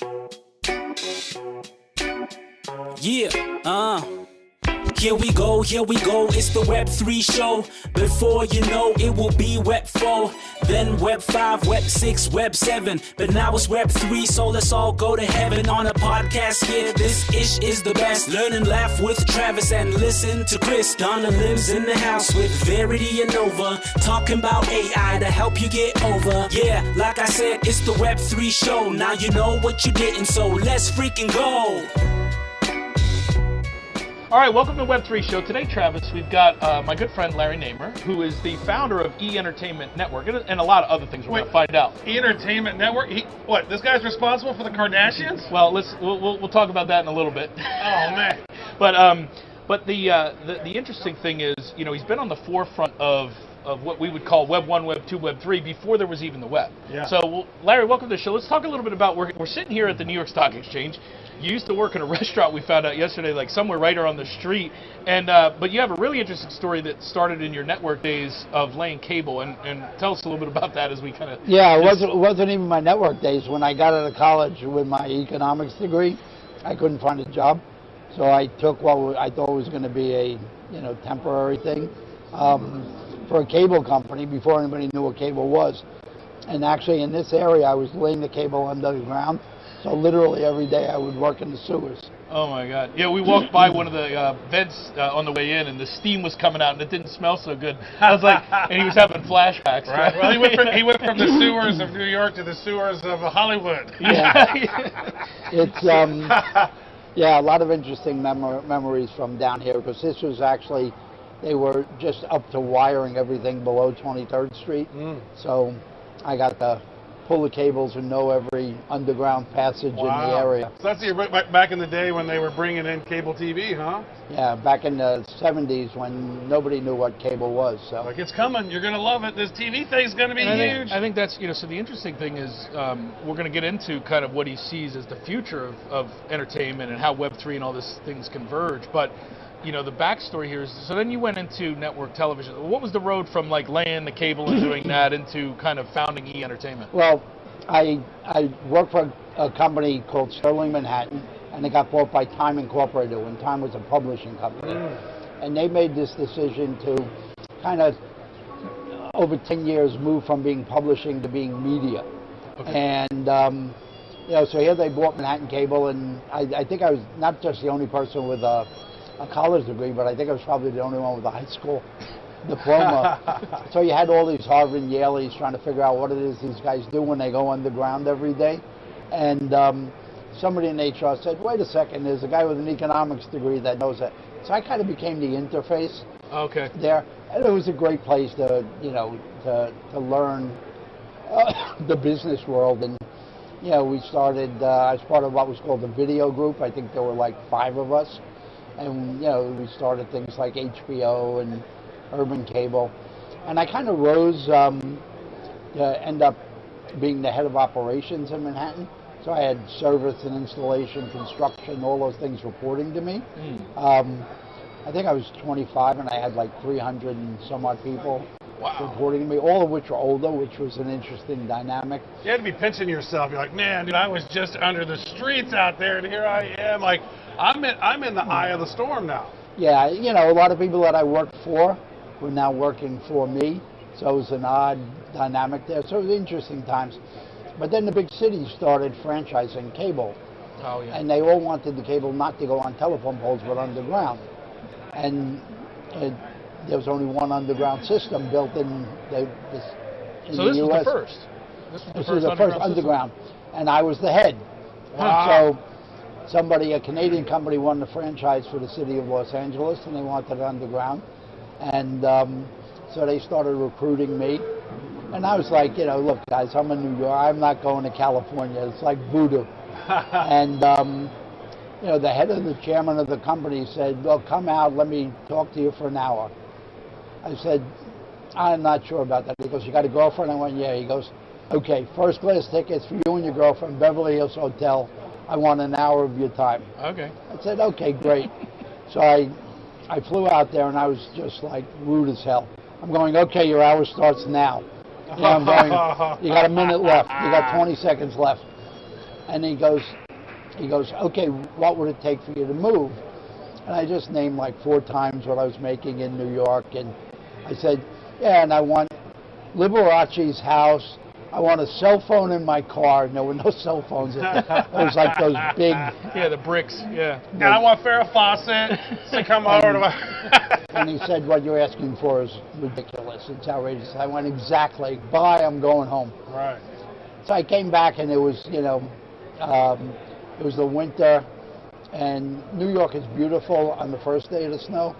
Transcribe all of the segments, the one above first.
Yeah, here we go, it's the Web3 show. Before you know, it will be Web 4, then Web 5, Web 6, Web 7. But now it's Web 3, so let's all go to heaven on a podcast here. This ish is the best. Learn and laugh with Travis and listen to Chris. Donna lives in the house with Verity and Nova, talking about AI to help you get over. Yeah, like I said, it's the Web3 show. Now you know what you didn't, so let's freaking go. All right, welcome to Web3 Show. Today, Travis, we've got my good friend Larry Namer, who is the founder of EEntertainmentNetwork, and a lot of other things we're going to find out. EEntertainmentNetwork? What, this guy's responsible for the Kardashians? Well, we'll talk about that in a little bit. Oh, man. But the interesting thing is, you know, he's been on the forefront of what we would call Web 1, Web 2, Web 3 before there was even the web. Yeah. So, Larry, welcome to the show. Let's talk a little bit about, we're sitting here at the New York Stock Exchange. You used to work in a restaurant, we found out yesterday, like somewhere right around the street. And but you have a really interesting story that started in your network days of laying cable. And tell us a little bit about that as we kind of... Yeah, it wasn't even my network days. When I got out of college with my economics degree, I couldn't find a job. So I took what I thought was going to be a temporary thing for a cable company before anybody knew what cable was. And actually in this area, I was laying the cable under the ground. So literally every day I would work in the sewers. Oh my God! Yeah, we walked by one of the vents on the way in, and the steam was coming out, and it didn't smell so good. I was like, and he was having flashbacks. Right. Well, he went from the sewers of New York to the sewers of Hollywood. Yeah. It's yeah, a lot of interesting memories from down here, because this was actually, they were just up to wiring everything below 23rd Street. So I got to pull the cables and know every underground passage in the area. So that's back in the day when they were bringing in cable TV, huh? Yeah, back in the 70s when nobody knew what cable was. So like, it's coming, you're going to love it. This TV thing's going to be huge. I think that's, so the interesting thing is we're going to get into kind of what he sees as the future of entertainment and how Web3 and all these things converge. But the backstory here is, so then you went into network television. What was the road from like laying the cable and doing that into kind of founding EEntertainment? Well, I worked for a company called Sterling Manhattan, and it got bought by Time Incorporated when Time was a publishing company. And they made this decision to kind of, over 10 years, move from being publishing to being media. Okay. And, so here they bought Manhattan Cable, and I think I was not just the only person with a college degree, but I think I was probably the only one with a high school diploma. So you had all these Harvard and Yaleys trying to figure out what it is these guys do when they go underground every day. And somebody in HR said, wait a second, there's a guy with an economics degree that knows that. So I kind of became the interface there. And it was a great place to, to learn the business world. And, we started, as part of what was called the video group. I think there were like 5 of us. And, we started things like HBO and Urban Cable. And I kind of rose to end up being the head of operations in Manhattan. So I had service and installation, construction, all those things reporting to me. I think I was 25 and I had like 300 and some odd people reporting to me, all of which were older, which was an interesting dynamic. You had to be pinching yourself. You're like, man, dude, I was just under the streets out there, and here I am. Like, I'm in the eye of the storm now. Yeah, a lot of people that I worked for were now working for me, so it was an odd dynamic there. So it was interesting times. But then the big cities started franchising cable. Oh, yeah. And they all wanted the cable not to go on telephone poles, but underground. And there was only one underground system built in the US. So this was the first? This was the first underground. And I was the head. Wow. So a Canadian company won the franchise for the city of Los Angeles, and they wanted it underground. And so they started recruiting me. And I was like, look, guys, I'm in New York. I'm not going to California. It's like voodoo. And, the head of the chairman of the company said, well, come out. Let me talk to you for an hour. I said, I'm not sure about that. He goes, you got a girlfriend? I went, yeah. He goes, okay, first class tickets for you and your girlfriend, Beverly Hills Hotel. I want an hour of your time. Okay. I said, okay, great. So I flew out there, and I was just like rude as hell. I'm going, okay, your hour starts now. I'm going, you got a minute left. You got 20 seconds left. And he goes, okay, what would it take for you to move? And I just named like 4 times what I was making in New York. And I said, yeah, and I want Liberace's house. I want a cell phone in my car. And there were no cell phones. It was like those big... Yeah, the bricks, yeah. And I want Farrah Fawcett to come over to my... And he said, what you're asking for is ridiculous. It's outrageous. I went, exactly. Bye, I'm going home. Right. So I came back, and it was, you know, it was the winter, and New York is beautiful on the first day of the snow,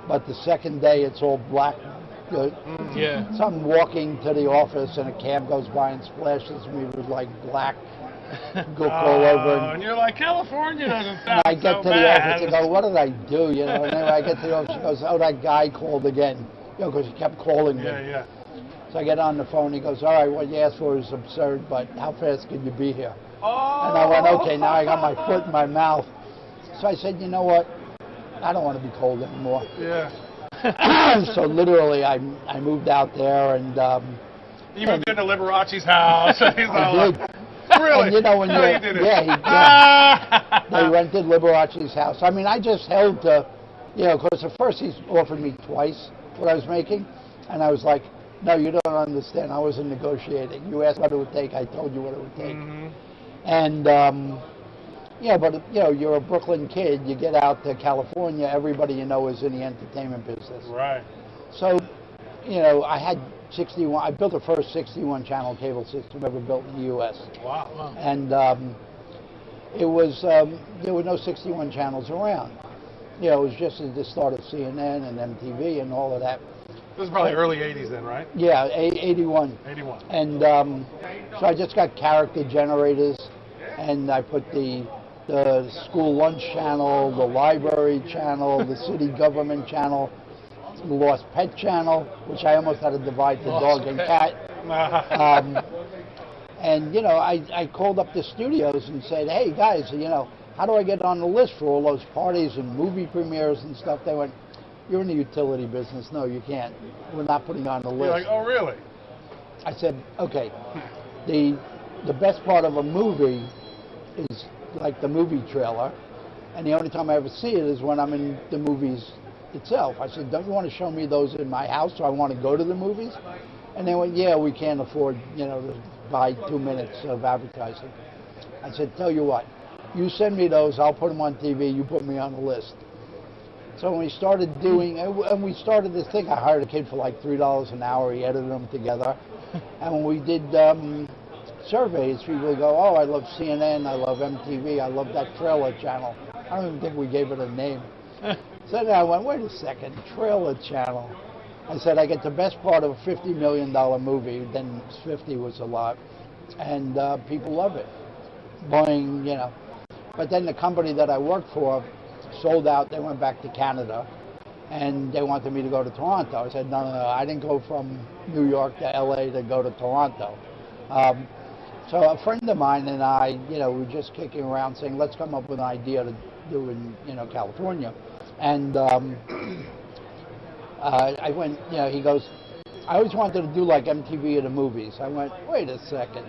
but the second day it's all black. Yeah. So I'm walking to the office, and a cab goes by and splashes me with like black gook all over. And you're like, California doesn't sound I get so to the bad. office and go, what did I do? You know, and then I get to the office, she goes, oh, that guy called again. You know, because he kept calling me. Yeah. So I get on the phone, he goes, all right, what you asked for is absurd, but how fast can you be here? Oh. And I went, okay, now I got my foot in my mouth. So I said, you know what? I don't want to be cold anymore. Yeah. So literally, I moved out there, and You moved into Liberace's house. He's all I did. like, really? And you know, when No, you're, you didn't. yeah, they rented Liberace's house. I mean, I just held to, you know, because at first he's offered me twice what I was making, and I was like, no, you don't understand. I wasn't negotiating. You asked what it would take. I told you what it would take. Mm-hmm. And yeah, but you know, you're a Brooklyn kid. You get out to California, everybody you know is in the entertainment business. Right. So, you know, I had 61. I built the first 61-channel cable system ever built in the U.S. Wow. And it was there were no 61 channels around. You know, it was just at the start of CNN and MTV and all of that. This is probably early 80s then, right? Yeah, 81. 81. And so I just got character generators, and I put the school lunch channel, the library channel, the city government channel, the lost pet channel, which I almost had to divide to dog and cat. And you know, I called up the studios and said, hey guys, you know, how do I get on the list for all those parties and movie premieres and stuff? They went, you're in the utility business. No, you can't. We're not putting you on the list. You're like, oh really? I said, okay, the best part of a movie is like the movie trailer, and the only time I ever see it is when I'm in the movies itself. I said, don't you want to show me those in my house so I want to go to the movies? And they went, yeah, we can't afford, you know, to buy 2 minutes of advertising. I said, tell you what, you send me those, I'll put them on TV, you put me on the list. So when we started doing, and we started this thing, I hired a kid for like $3 an hour, he edited them together. And when we did surveys, people would go, oh, I love CNN, I love MTV, I love that trailer channel. I don't even think we gave it a name. So then I went, wait a second, trailer channel. I said, I get the best part of a $50 million movie, then 50 was a lot, and people love it. Boeing, you know. But then the company that I worked for sold out, they went back to Canada, and they wanted me to go to Toronto. I said, no, I didn't go from New York to LA to go to Toronto. So a friend of mine and I, you know, we were just kicking around saying, let's come up with an idea to do in, you know, California. And I went, you know, he goes, I always wanted to do like MTV at the movies. I went, wait a second.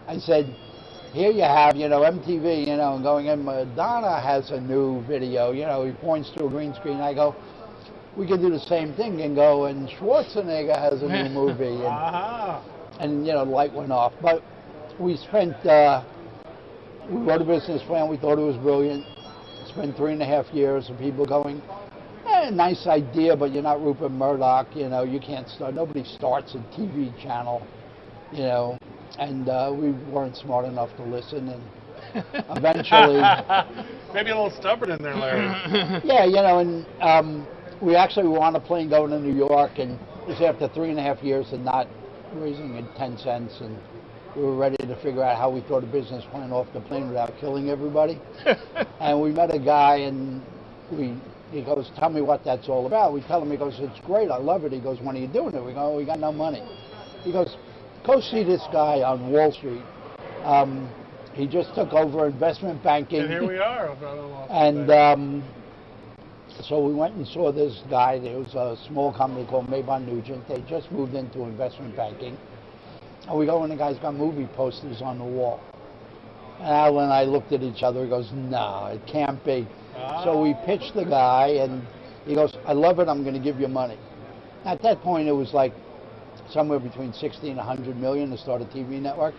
I said, here you have, you know, MTV, you know, going in, Madonna has a new video, you know, he points to a green screen. I go, we could do the same thing and go, and Schwarzenegger has a new movie. And, you know, the light went off. But we spent, we wrote a business plan, we thought it was brilliant. Spent 3.5 years of people going, nice idea, but you're not Rupert Murdoch, you know, you can't start, nobody starts a TV channel, you know, and we weren't smart enough to listen, and eventually... Maybe a little stubborn in there, Larry. Yeah, you know, and we actually were on a plane going to New York, and it was after 3.5 years of not raising it 10 cents, and we were ready to figure out how we thought a business plan off the plane without killing everybody. And we met a guy, and he goes, tell me what that's all about. We tell him, he goes, it's great, I love it. He goes, when are you doing it? We go, oh, we got no money. He goes, go see this guy on Wall Street. He just took over investment banking. And here we are. And so we went and saw this guy. There was a small company called Mayborn Nugent. They just moved into investment banking. And we go, and the guy's got movie posters on the wall. And Al and I looked at each other. He goes, no, it can't be. So we pitched the guy, and he goes, I love it. I'm going to give you money. At that point, it was like somewhere between 60 and 100 million to start a TV network.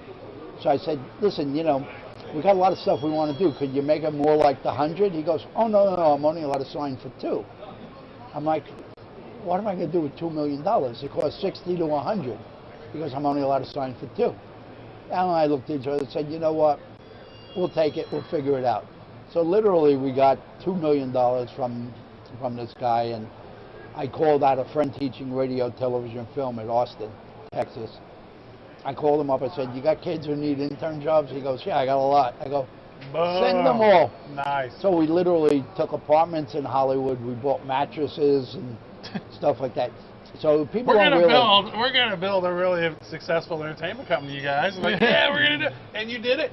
So I said, listen, you know, we got a lot of stuff we want to do. Could you make it more like the 100? He goes, oh, no, I'm only allowed to sign for 2. I'm like, what am I going to do with $2 million? It costs 60 to 100. He goes, I'm only allowed to sign for 2. Al and I looked at each other and said, you know what? We'll take it. We'll figure it out. So literally, we got $2 million from this guy, and I called out a friend teaching radio, television, film at Austin, Texas. I called him up. I said, you got kids who need intern jobs? He goes, yeah, I got a lot. I go, send them all. Nice. So we literally took apartments in Hollywood. We bought mattresses and stuff like that. So people we're don't gonna build a really successful entertainment company, you guys. Like, yeah, we're gonna do it. And you did it.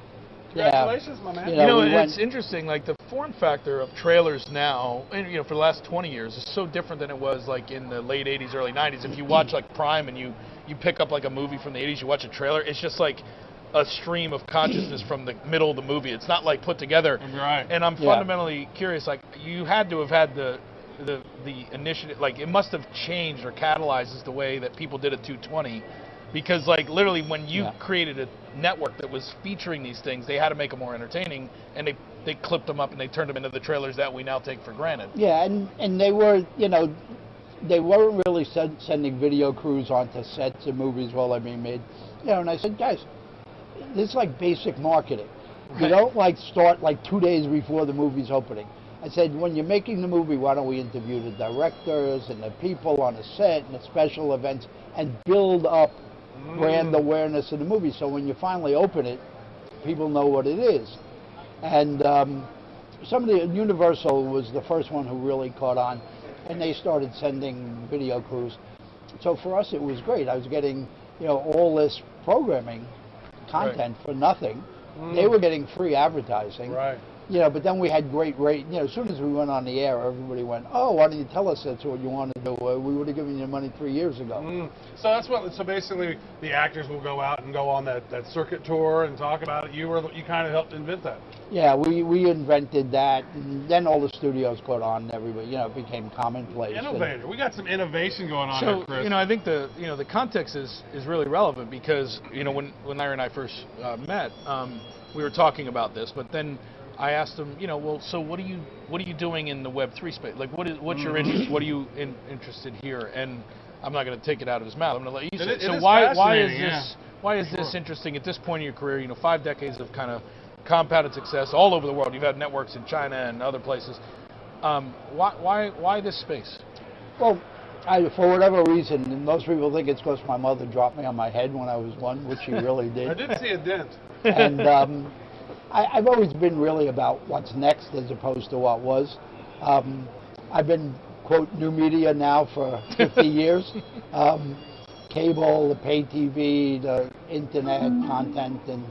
Congratulations, my man. You know, it's interesting, like the form factor of trailers now, and you know, for the last 20 years is so different than it was like in the late 80s, early 90s. If you watch like Prime and you pick up like a movie from the 80s, you watch a trailer, it's just like a stream of consciousness from the middle of the movie. It's not like put together. Right. And I'm fundamentally curious, like you had to have had the initiative, like it must have changed or catalyzed the way that people did at 220, because like literally when you created a network that was featuring these things, they had to make them more entertaining, and they clipped them up and they turned them into the trailers that we now take for granted. Yeah, and they were, you know, they weren't really sending video crews onto sets of movies while they're being made. You know, and I said, guys, this is like basic marketing. You don't like start like 2 days before the movie's opening. I said, when you're making the movie, why don't we interview the directors and the people on the set and the special events and build up brand awareness of the movie, so when you finally open it, people know what it is. And Universal was the first one who really caught on, and they started sending video crews. So for us, it was great. I was getting, you know, all this programming content for nothing. They were getting free advertising. Right. You know, but then we had great rate. You know, as soon as we went on the air, everybody went, "Oh, why don't you tell us that's what you want to do? We would have given you money 3 years ago." So that's what. So basically, the actors will go out and go on that circuit tour and talk about it. You kind of helped invent that. Yeah, we invented that, and then all the studios caught on. And everybody, you know, it became commonplace. Innovator. We got some innovation going on So here, Chris. you know, I think the context is really relevant, because you know when Larry and I first met, we were talking about this, but then I asked him, you know, well, so what are you doing in the Web3 space? Like, what's your interest? What are you interested here? And I'm not going to take it out of his mouth. I'm going to let you say it. So why is this interesting at this point in your career? You know, 5 decades of kind of compounded success all over the world. You've had networks in China and other places. Why this space? Well, for whatever reason, and most people think it's because my mother dropped me on my head when I was 1, which she really did. I did see a dent. And I've always been really about what's next as opposed to what was. I've been, quote, new media now for 50 years. Cable, the pay TV, the internet content, and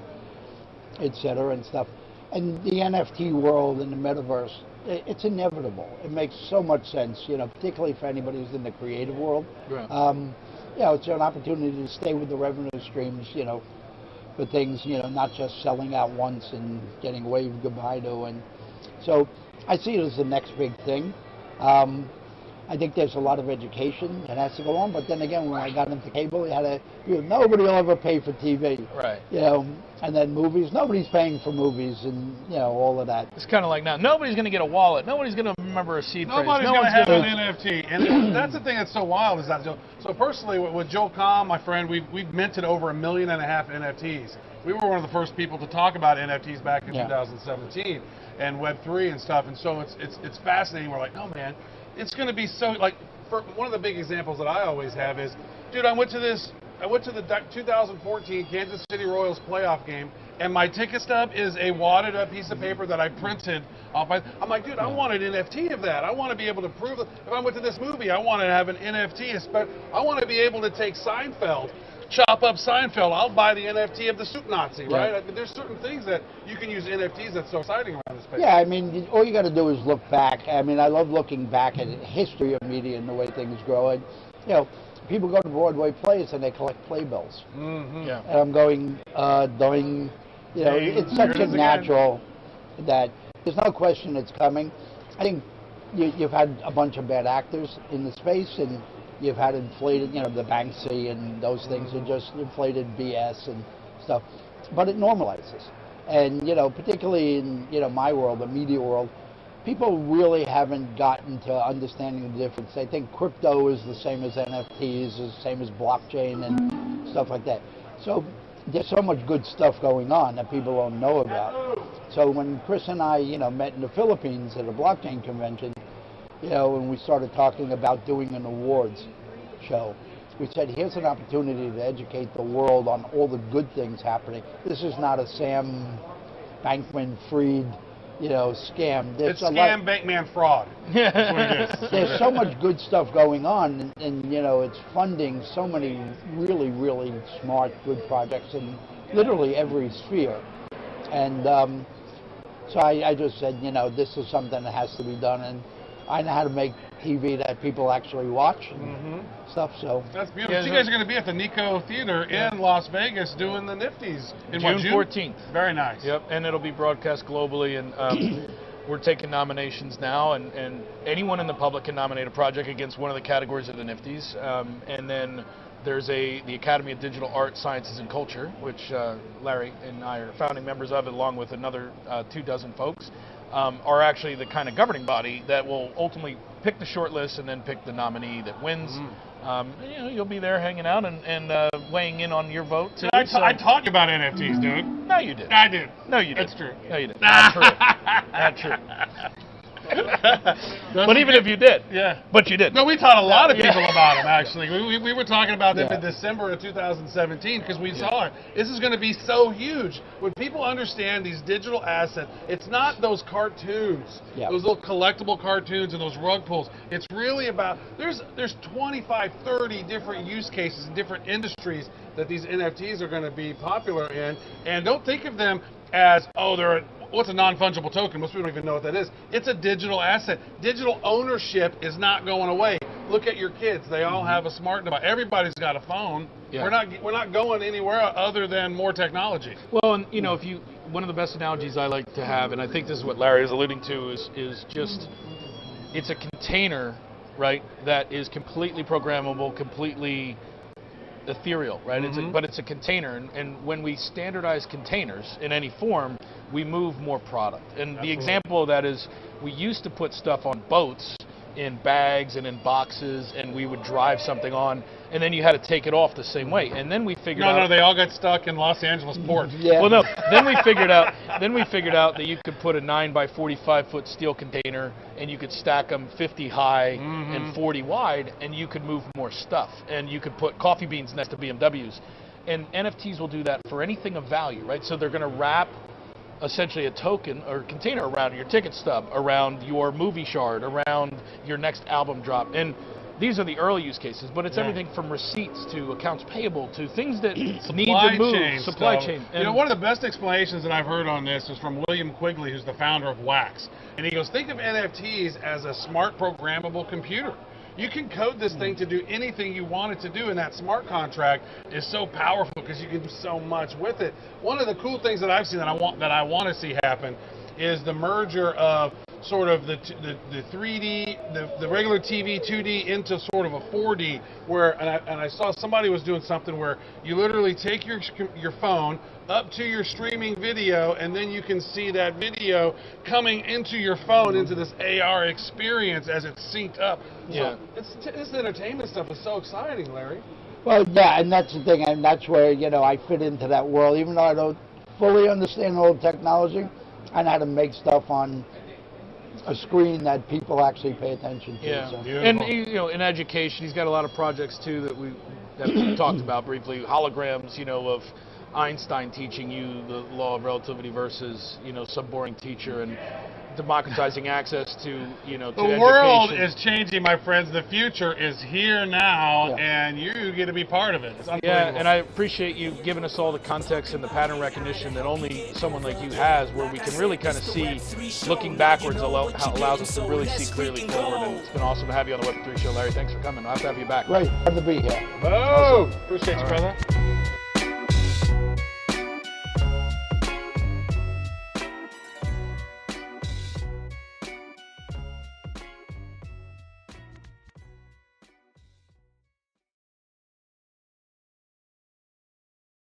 et cetera and stuff. And the NFT world and the Metaverse, it's inevitable. It makes so much sense, you know, particularly for anybody who's in the creative world. Yeah. You know, it's an opportunity to stay with the revenue streams, you know, for things, you know, not just selling out once and getting waved goodbye to. And so I see it as the next big thing. I think there's a lot of education that has to go on, but then again, when I got into cable, nobody will ever pay for TV. Right. You know, and then movies, nobody's paying for movies, and you know, all of that. It's kind of like now, nobody's going to get a wallet. Nobody's going to remember a seed phrase. Nobody's going to have an NFT. And that's the thing that's so wild is that. So personally, with Joe Comm, my friend, we've minted over 1.5 million NFTs. We were one of the first people to talk about NFTs back in 2017 and Web3 and stuff. And so it's fascinating. We're like, oh man, it's going to be so like. One of the big examples that I always have is, dude, I went to the 2014 Kansas City Royals playoff game, and my ticket stub is a wadded up piece of paper that I printed off. I'm like, dude, I want an NFT of that. I want to be able to prove that if I went to this movie, I want to have an NFT. I want to be able to take Seinfeld, chop up Seinfeld. I'll buy the NFT of the Soup Nazi, right? I mean, there's certain things that you can use NFTs that's so exciting around this space. Yeah, I mean, all you got to do is look back. I mean, I love looking back at the history of media and the way things grow. And, you know, people go to Broadway plays and they collect playbills. Yeah. And I'm going, doing, You know, it's such a natural that there's no question it's coming. I think you've had a bunch of bad actors in the space, and you've had inflated, you know, the Banksy and those things are just inflated BS and stuff. But it normalizes. And, you know, particularly in, you know, my world, the media world, people really haven't gotten to understanding the difference. They think crypto is the same as NFTs, is the same as blockchain and stuff like that. So there's so much good stuff going on that people don't know about. So when Chris and I, you know, met in the Philippines at a blockchain convention, you know, and we started talking about doing an awards show, we said, here's an opportunity to educate the world on all the good things happening. This is not a Sam Bankman-Fried, you know, scam. It's scam, Bankman, fraud. That's what it is. There's so much good stuff going on, and you know, it's funding so many really, really smart, good projects in literally every sphere. And so I just said, you know, this is something that has to be done, and I know how to make TV that people actually watch and stuff. So that's beautiful. Yeah, so you guys are going to be at the Nico Theater in Las Vegas doing the Nifties in June 14th. Very nice. Yep, and it'll be broadcast globally, and we're taking nominations now, and anyone in the public can nominate a project against one of the categories of the Nifties, and then there's the Academy of Digital Art, Sciences, and Culture, which Larry and I are founding members of, along with another 24 folks. Are actually the kind of governing body that will ultimately pick the short list and then pick the nominee that wins. You know, you'll be there hanging out and weighing in on your vote too. I taught you about NFTs, dude. No, you didn't. I did. No, you didn't. That's true. No, you didn't. Not true. Not true. But even if you did. Yeah. But you did. No, we taught a lot of people about them, actually. We were talking about them in December of 2017 because we saw it. This is going to be so huge. When people understand these digital assets, it's not those cartoons, those little collectible cartoons and those rug pulls. It's really about, there's 25, 30 different use cases in different industries that these NFTs are going to be popular in. And don't think of them as, oh, what's a non-fungible token? Most people don't even know what that is. It's a digital asset. Digital ownership is not going away. Look at your kids. They all have a smart device. Everybody's got a phone. Yeah. We're not going anywhere other than more technology. Well, and you know, one of the best analogies I like to have, and I think this is what Larry is alluding to, is just, it's a container, right, that is completely programmable, completely ethereal, right? But it's a container, and when we standardize containers in any form, we move more product. And the example of that is, we used to put stuff on boats in bags and in boxes, and we would drive something on, and then you had to take it off the same way. And then we figured out. No, they all got stuck in Los Angeles port. Yeah. Well, no. Then we figured out. That you could put a 9 by 45 foot steel container, and you could stack them 50 high and 40 wide, and you could move more stuff. And you could put coffee beans next to BMWs. And NFTs will do that for anything of value, right? So they're going to wrap essentially a token or container around your ticket stub, around your movie shard, around your next album drop. And these are the early use cases, but it's everything from receipts to accounts payable to things that need to move, supply chain. And you know, one of the best explanations that I've heard on this is from William Quigley, who's the founder of Wax. And he goes, think of NFTs as a smart programmable computer. You can code this thing to do anything you want it to do, and that smart contract is so powerful because you can do so much with it. One of the cool things that I've seen that I want to see happen is the merger of sort of the 3D, the regular TV 2D into sort of a 4D, where and I saw somebody was doing something where you literally take your phone up to your streaming video, and then you can see that video coming into your phone into this AR experience as it's synced up. Yeah. So this entertainment stuff is so exciting, Larry. Well, yeah, and that's the thing, and that's where, you know, I fit into that world. Even though I don't fully understand all the technology, I know how to make stuff on a screen that people actually pay attention to. Yeah, so. And you know, in education, he's got a lot of projects too that we talked about briefly. Holograms, you know, of Einstein teaching you the law of relativity versus, you know, some boring teacher, and democratizing access to, you know, to the education. world is changing, my friends. The future is here now, and you get to be part of it. It's unbelievable. Yeah, and I appreciate you giving us all the context and the pattern recognition that only someone like you has, where we can really kind of see, looking backwards allows us to really see clearly forward. And it's been awesome to have you on the Web3 show, Larry. Thanks for coming. I'll have to have you back. Great. Glad to be here. Oh, appreciate you, brother.